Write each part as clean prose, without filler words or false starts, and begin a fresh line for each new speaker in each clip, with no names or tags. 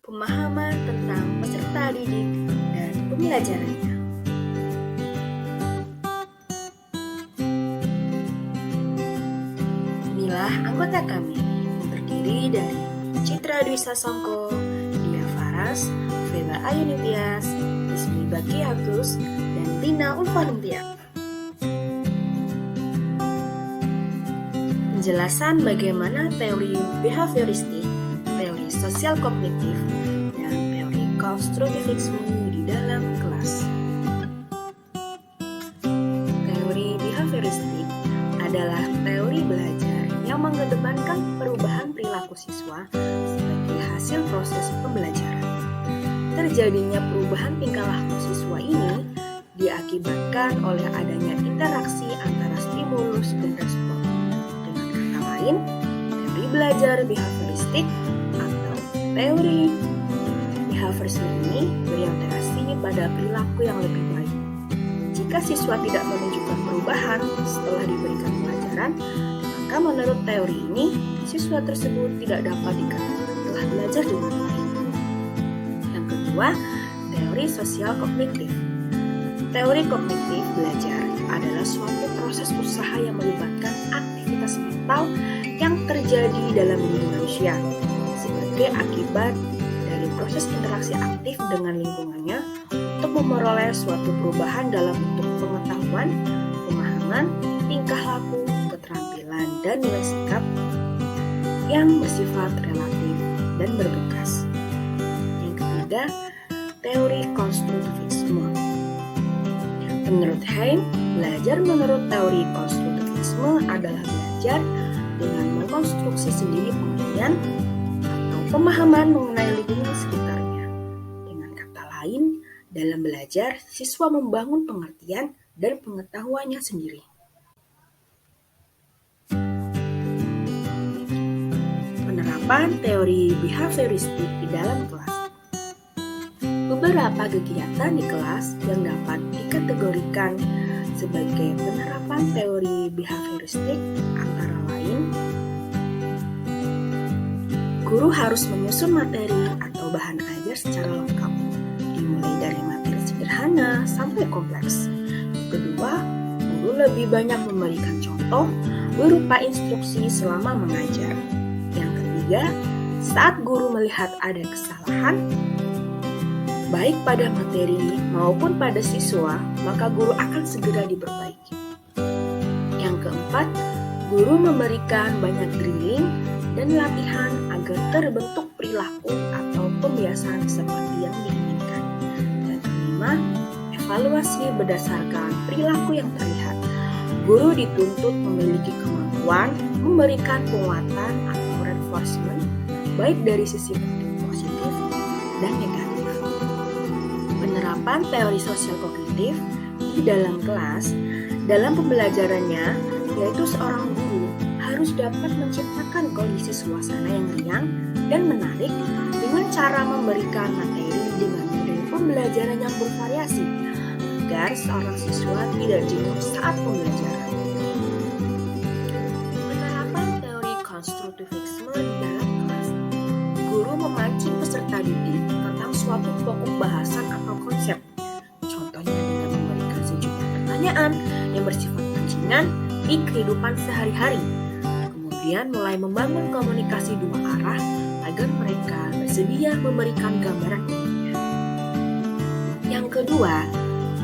pemahaman tentang peserta didik dan pembelajarannya. Inilah anggota kami yang terdiri dari Citra Dwi Sasongko, Dia Faras, Vela Ayunitias, Ismi Bakiatus, dan Tina Ulfanuntia. Penjelasan bagaimana teori behavioristik, teori sosial kognitif, dan teori konstruktivisme di dalam kelas. Teori behavioristik adalah teori belajar yang mengedepankan perubahan perilaku siswa sebagai hasil proses pembelajaran. Terjadinya perubahan tingkah laku siswa ini diakibatkan oleh adanya interaksi antara stimulus dan respon. Teori belajar behavioristik atau teori behavioristik ini berorientasi pada perilaku yang lebih baik. Jika siswa tidak menunjukkan perubahan setelah diberikan pelajaran, maka menurut teori ini, siswa tersebut tidak dapat dikatakan telah belajar dengan baik. Yang kedua, teori sosial kognitif. Teori kognitif belajar adalah suatu proses usaha yang melibatkan aktivitas mental yang terjadi dalam diri manusia sebagai akibat dari proses interaksi aktif dengan lingkungannya untuk memperoleh suatu perubahan dalam bentuk pengetahuan, pemahaman, tingkah laku, keterampilan, dan nilai sikap yang bersifat relatif dan berbekas. Yang ketiga, teori konstruktivisme. Menurut Heim, belajar menurut teori konstruktivisme adalah belajar dengan mengkonstruksi sendiri pengertian atau pemahaman mengenai lingkungan sekitarnya. Dengan kata lain, dalam belajar, siswa membangun pengertian dan pengetahuannya sendiri. Penerapan teori behavioristik di dalam kelas. Beberapa kegiatan di kelas yang dapat dikategorikan sebagai penerapan teori behavioristik antara lain, guru harus menyusun materi atau bahan ajar secara lengkap, dimulai dari materi sederhana sampai kompleks. Kedua, guru lebih banyak memberikan contoh berupa instruksi selama mengajar. Yang ketiga, saat guru melihat ada kesalahan, baik pada materi maupun pada siswa, maka guru akan segera diperbaiki. Yang keempat, guru memberikan banyak drilling dan latihan agar terbentuk perilaku atau pembiasaan seperti yang diinginkan. Dan kelima, evaluasi berdasarkan perilaku yang terlihat. Guru dituntut memiliki kemampuan memberikan penguatan atau reinforcement, baik dari sisi positif dan negatif. Penerapan teori sosial kognitif di dalam kelas, dalam pembelajarannya, yaitu seorang guru harus dapat menciptakan kondisi suasana yang riang dan menarik dengan cara memberikan materi dengan model pembelajaran yang bervariasi agar seorang siswa tidak jenuh saat pembelajaran. Penerapan teori konstruktivisme di dalam kelas. Guru memancing peserta didik tentang suatu pokok bahasan atau konsep. Contohnya dengan memberikan sejumlah pertanyaan yang bersifat pancingan di kehidupan sehari-hari. Kemudian mulai membangun komunikasi dua arah agar mereka bersedia memberikan gambaran umumnya. Yang kedua,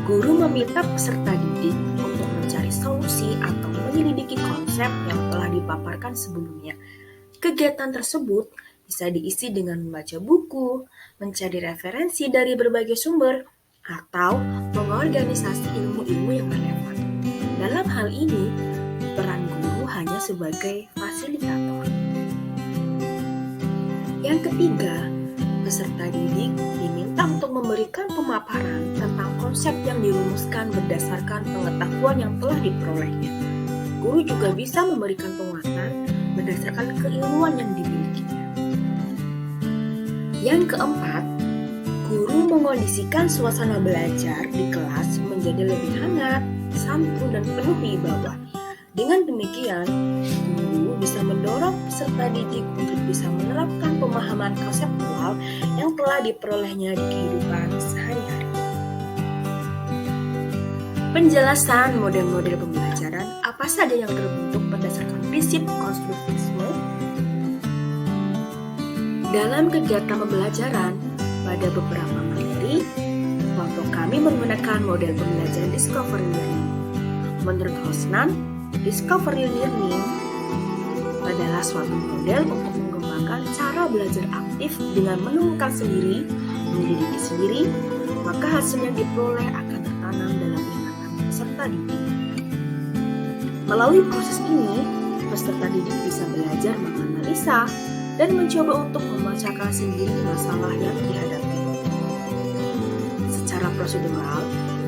guru meminta peserta didik untuk mencari solusi atau menyelidiki konsep yang telah dipaparkan sebelumnya. Kegiatan tersebut bisa diisi dengan membaca buku, mencari referensi dari berbagai sumber, atau mengorganisasi ilmu-ilmu yang relevan. Dalam hal ini, peran guru hanya sebagai fasilitator. Yang ketiga, peserta didik diminta untuk memberikan pemaparan tentang konsep yang dirumuskan berdasarkan pengetahuan yang telah diperolehnya. Guru juga bisa memberikan penguatan berdasarkan keilmuan yang dimilikinya. Yang keempat, guru mengondisikan suasana belajar di kelas menjadi lebih hangat, santun, dan penuh wibawa. Dengan demikian, guru bisa mendorong peserta didik untuk bisa menerapkan pemahaman konseptual yang telah diperolehnya di kehidupan sehari-hari. Penjelasan model-model pembelajaran apa saja yang terbentuk berdasarkan prinsip konstruktivisme. Dalam kegiatan pembelajaran pada beberapa materi, kelompok kami menggunakan model pembelajaran discovery learning. Menurut Hosnan, discovery learning adalah suatu model untuk mengembangkan cara belajar aktif dengan menemukan sendiri, mendidik sendiri, maka hasil yang diperoleh akan tertanam dalam ingatan peserta didik. Melalui proses ini, peserta didik bisa belajar menganalisa dan mencoba untuk memecahkan sendiri masalah yang dihadapi. Secara prosedural,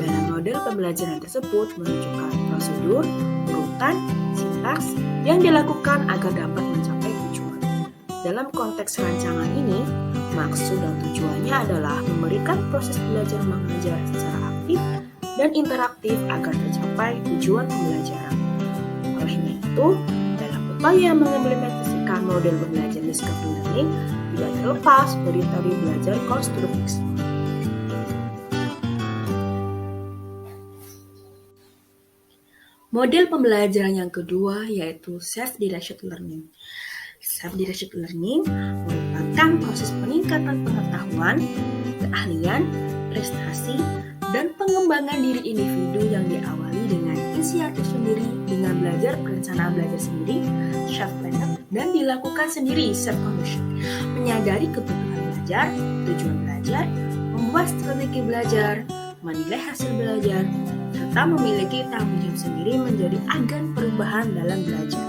dalam model pembelajaran tersebut menunjukkan prosedur, urutan, sintaks yang dilakukan agar dapat mencapai tujuan. Dalam konteks rancangan ini, maksud dan tujuannya adalah memberikan proses belajar mengajar secara aktif dan interaktif agar tercapai tujuan pembelajaran. Olehnya itu, dalam upaya mengimplementasikan model pembelajaran discovery learning tidak terlepas dari teori belajar konstruktivisme. Model pembelajaran yang kedua yaitu self-directed learning. Self-directed learning merupakan proses peningkatan pengetahuan, keahlian, prestasi, dan pengembangan diri individu yang diawali dengan inisiatif sendiri dengan belajar perencanaan belajar sendiri, self-planned, dan dilakukan sendiri self-condition, menyadari kebutuhan belajar, tujuan belajar, membuat strategi belajar, menilai hasil belajar, serta memiliki tanggung jawab sendiri menjadi agen perubahan dalam belajar.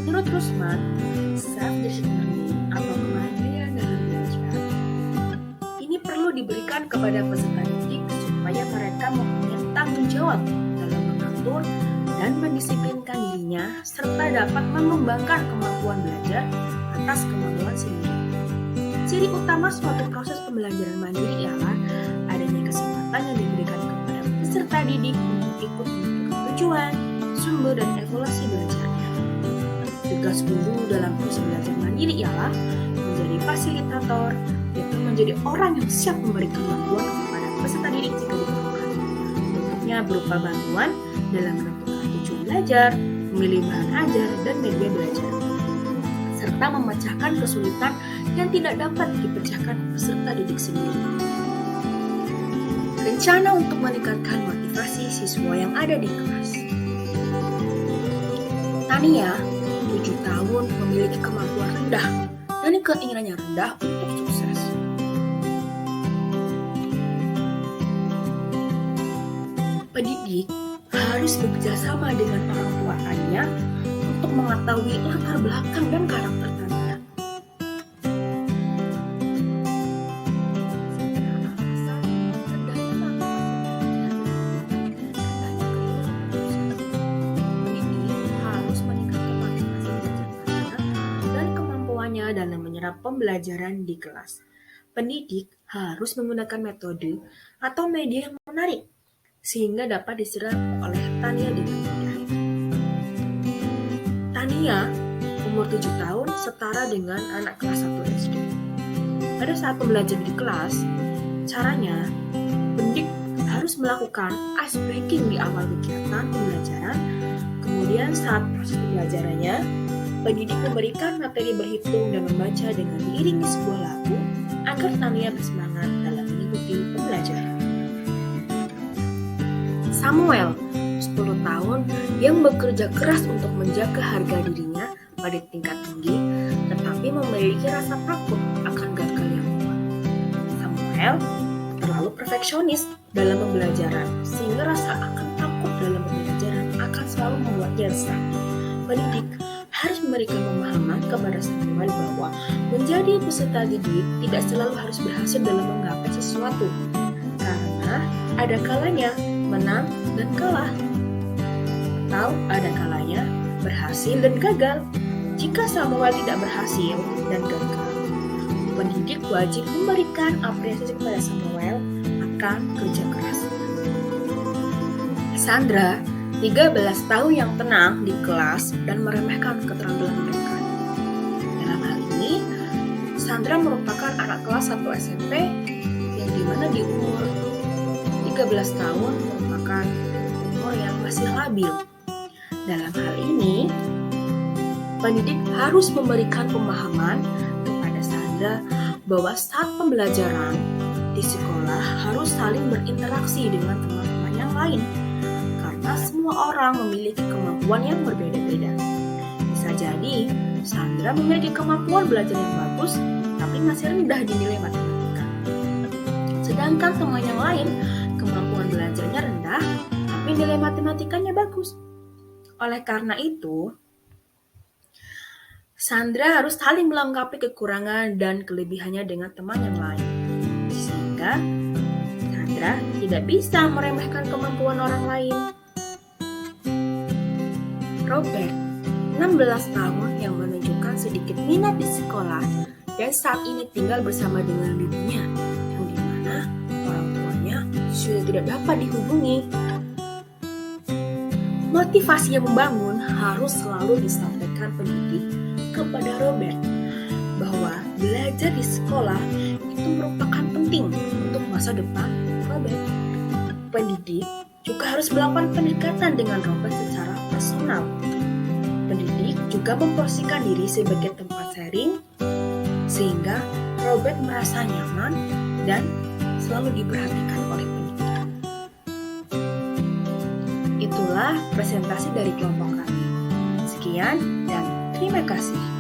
Menurut Rusman, self-directed learning atau kemandirian dalam belajar ini perlu diberikan kepada peserta didik supaya mereka mempunyai tanggung jawab dalam mengatur dan mendisiplinkan dirinya serta dapat mengembangkan kemampuan belajar atas kemampuan sendiri. Ciri utama suatu proses pembelajaran mandiri ialah adanya kesempatan yang diberikan kepada peserta didik untuk ikut menentukan tujuan, sumber, dan evaluasi belajarnya. Tugas guru dalam proses belajar mandiri ialah menjadi fasilitator, yaitu menjadi orang yang siap memberikan bantuan kepada peserta didik jika diperlukan. Bentuknya berupa bantuan dalam menentukan tujuan belajar, memilih bahan ajar, dan media belajar, serta memecahkan kesulitan yang tidak dapat dipecahkan peserta didik sendiri. Rencana untuk meningkatkan motivasi siswa yang ada di kelas. Tania, 7 tahun, memiliki kemampuan rendah dan keinginannya rendah untuk sukses. Pendidik harus bekerja sama dengan orang tua Tania untuk mengetahui latar belakang dan karakter Tania. Dalam menyerap pembelajaran di kelas. Pendidik harus menggunakan metode atau media yang menarik sehingga dapat diserap oleh Tania dengan mudah. Tania, umur 7 tahun, setara dengan anak kelas 1 SD. Pada saat pembelajaran di kelas, caranya pendidik harus melakukan ice breaking di awal kegiatan pembelajaran. Kemudian saat proses pembelajarannya, pendidik memberikan materi berhitung dan membaca dengan diiringi sebuah lagu agar Tania bersemangat dalam mengikuti pembelajaran. Samuel, 10 tahun, yang bekerja keras untuk menjaga harga dirinya pada tingkat tinggi, tetapi memiliki rasa takut akan gagal yang kuat. Samuel terlalu perfeksionis dalam pembelajaran, sehingga rasa akan takut dalam pembelajaran akan selalu membuatnya resah. Pendidik harus memberikan pemahaman kepada Samuel bahwa menjadi peserta didik tidak selalu harus berhasil dalam menggapai sesuatu, karena ada kalanya menang dan kalah, atau ada kalanya berhasil dan gagal. Jika Samuel tidak berhasil dan gagal, pendidik wajib memberikan apresiasi kepada Samuel akan kerja keras. Sandra, 13 tahun, yang tenang di kelas dan meremehkan keterampilan mereka. Dalam hal ini, Sandra merupakan anak kelas 1 SMP yang dimana di umur 13 tahun merupakan umur yang masih labil. Dalam hal ini, pendidik harus memberikan pemahaman kepada Sandra bahwa saat pembelajaran di sekolah harus saling berinteraksi dengan teman-teman yang lain, karena semua orang memiliki kemampuan yang berbeda-beda. Bisa jadi Sandra memiliki kemampuan belajar yang bagus, tapi masih rendah di nilai matematika. Sedangkan teman yang lain kemampuan belajarnya rendah, tapi nilai matematikanya bagus. Oleh karena itu, Sandra harus saling melengkapi kekurangan dan kelebihannya dengan teman yang lain. Sehingga Sandra tidak bisa meremehkan kemampuan orang lain. Robert, 16 tahun yang menunjukkan sedikit minat di sekolah dan saat ini tinggal bersama dengan ibunya, yang dimana orang tuanya sudah tidak dapat dihubungi. Motivasi yang membangun harus selalu disampaikan pendidik kepada Robert bahwa belajar di sekolah itu merupakan penting untuk masa depan Robert. Pendidik juga harus melakukan pendekatan dengan Robert secara personal. Pendidik juga memposisikan diri sebagai tempat sharing sehingga Robert merasa nyaman dan selalu diperhatikan oleh pendidik. Itulah presentasi dari kelompok kami. Sekian dan terima kasih.